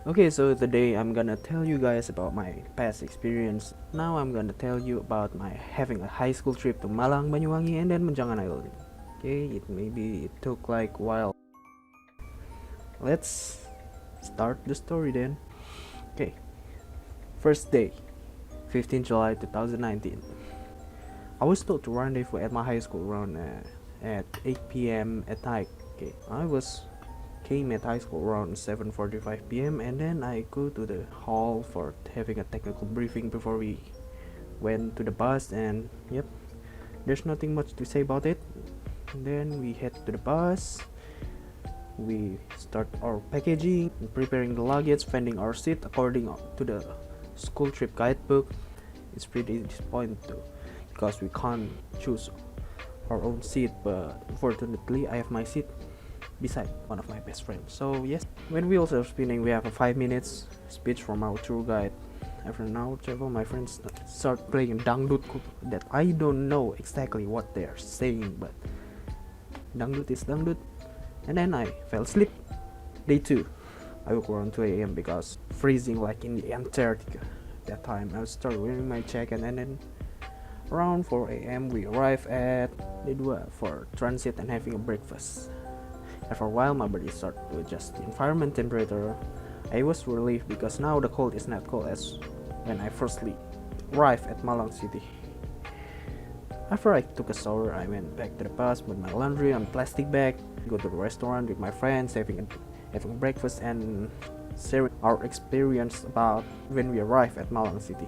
Okay, so today I'm gonna tell you guys about my past experience. Now I'm gonna tell you about my having a high school trip to Malang, Banyuwangi, and then Menjangan Island. Okay, it took like a while. Let's start the story then. Okay, first day, 15 July 2019. I was told to rendezvous at my high school around at 8 p.m. at night. Okay, came at high school around 7:45 p.m. and then I go to the hall for having a technical briefing before we went to the bus. And yep, there's nothing much to say about it. And then we head to the bus. We start our packaging, preparing the luggage, finding our seat according to the school trip guidebook. It's pretty disappointing too, because we can't choose our own seat, but fortunately I have my seat beside one of my best friends. So yes, when wheels are spinning, we have a 5 minutes speech from our tour guide. After an hour travel, my friends start playing dangdut that I don't know exactly what they're saying, but dangdut is dangdut. And then I fell asleep. Day 2, I woke around 2 a.m. because freezing like in the Antarctica. That time I started wearing my jacket, and then around 4 a.m. we arrived at Lidwa for transit and having a breakfast. After a while, my body started to adjust the environment temperature. I was relieved because now the cold is not cold as when I firstly arrived at Malang City. After I took a shower, I went back to the bus with my laundry on plastic bag, go to the restaurant with my friends, having breakfast and sharing our experience about when we arrived at Malang City.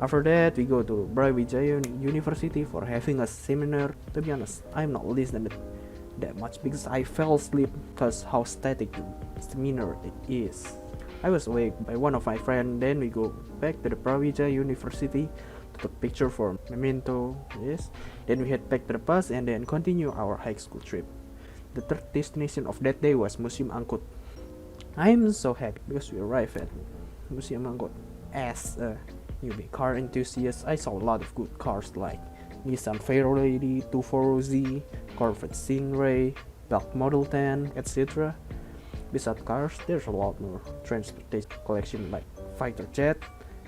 After that, we go to Brawijaya University for having a seminar. To be honest, I'm not listening that much because I fell asleep because how static the seminar it is. I was awake by one of my friends. Then we go back to the Brawijaya University to take picture for memento. Yes. Then we head back to the bus and then continue our high school trip. The third destination of that day was Museum Angkut. I am so happy because we arrived at Museum Angkut. As a newbie car enthusiast, I saw a lot of good cars like Nissan Fairlady 240Z, Corvette Stingray, Belk Model 10, etc. Besides cars, there's a lot more transportation collection like fighter jet,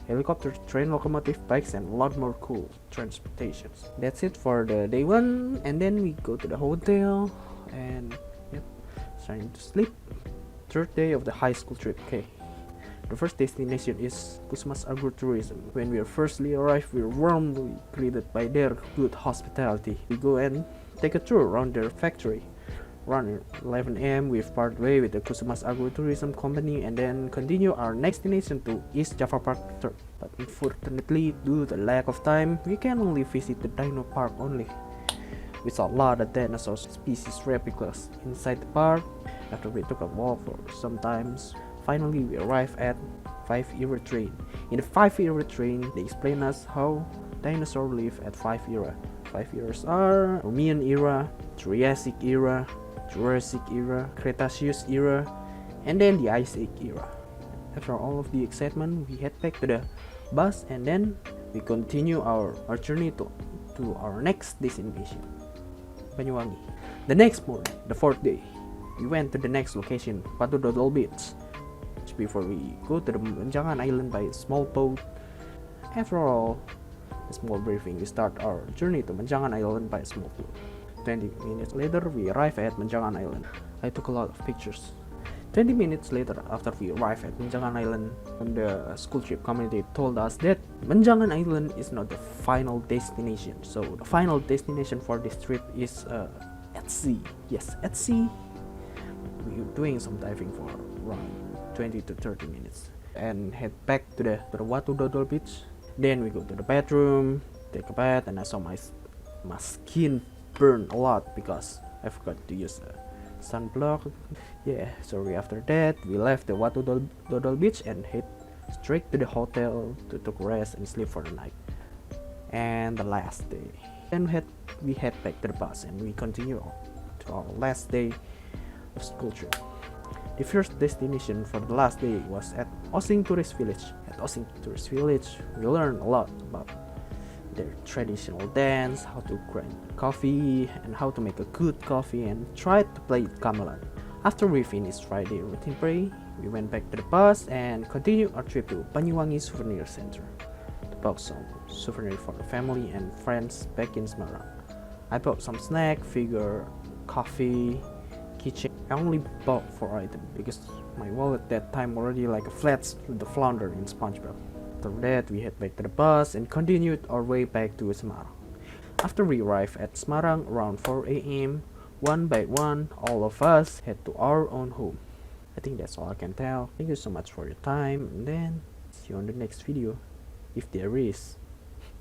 helicopter, train locomotive, bikes, and a lot more cool transportations. That's it for the day 1, and then we go to the hotel and yep, starting to sleep. Third day of the high school trip. Okay. The first destination is Kusumas Agritourism. When we firstly arrived, we were warmly greeted by their good hospitality. We go and take a tour around their factory. Around 11 a.m. we part way with the Kusumas Agritourism company and then continue our next destination to East Java Park. But unfortunately, due to the lack of time, we can only visit the Dino Park only. We saw a lot of dinosaur species replicas inside the park. After we took a walk for some times, finally we arrived at 5-era train. In the 5-era train, they explain us how dinosaurs live at 5 era. 5 eras are Permian era, Triassic era, Jurassic era, Cretaceous era, and then the Ice Age era. After all of the excitement, we head back to the bus and then we continue our journey to our next destination, Banyuwangi. The next morning, the 4th day, we went to the next location, Batu Dodol Beach. Before we go to the Menjangan Island by a small boat. After all, a small briefing, we start our journey to Menjangan Island by a small boat. 20 minutes later, we arrive at Menjangan Island. I took a lot of pictures. 20 minutes later, after we arrived at Menjangan Island, the school trip community told us that Menjangan Island is not the final destination. So the final destination for this trip is at sea. Yes, at sea. We're doing some diving for around 20 to 30 minutes and head back to the Watu Dodol beach. Then we go to the bathroom, take a bath, and I saw my skin burn a lot because I forgot to use a sunblock. Yeah, sorry. After that, we left the Watu Dodol beach and head straight to the hotel to take rest and sleep for the night. And the last day, then we head back to the bus and we continue to our last day of school trip. The first destination for the last day was at Osing Tourist Village. At Osing Tourist Village, we learned a lot about their traditional dance, how to grind coffee, and how to make a good coffee, and tried to play gamelan. After we finished Friday routine prayer, We went back to the bus and continued our trip to Banyuwangi Souvenir Center to buy some souvenir for the family and friends back in Semarang. I bought some snack, figure, coffee, keychain. I only bought 4 items because my wallet that time already like a flat with the flounder in SpongeBob. After that, we head back to the bus and continued our way back to Semarang. After we arrived at Semarang around 4 a.m., one by one, all of us head to our own home. I think that's all I can tell. Thank you so much for your time, and then see you on the next video, if there is.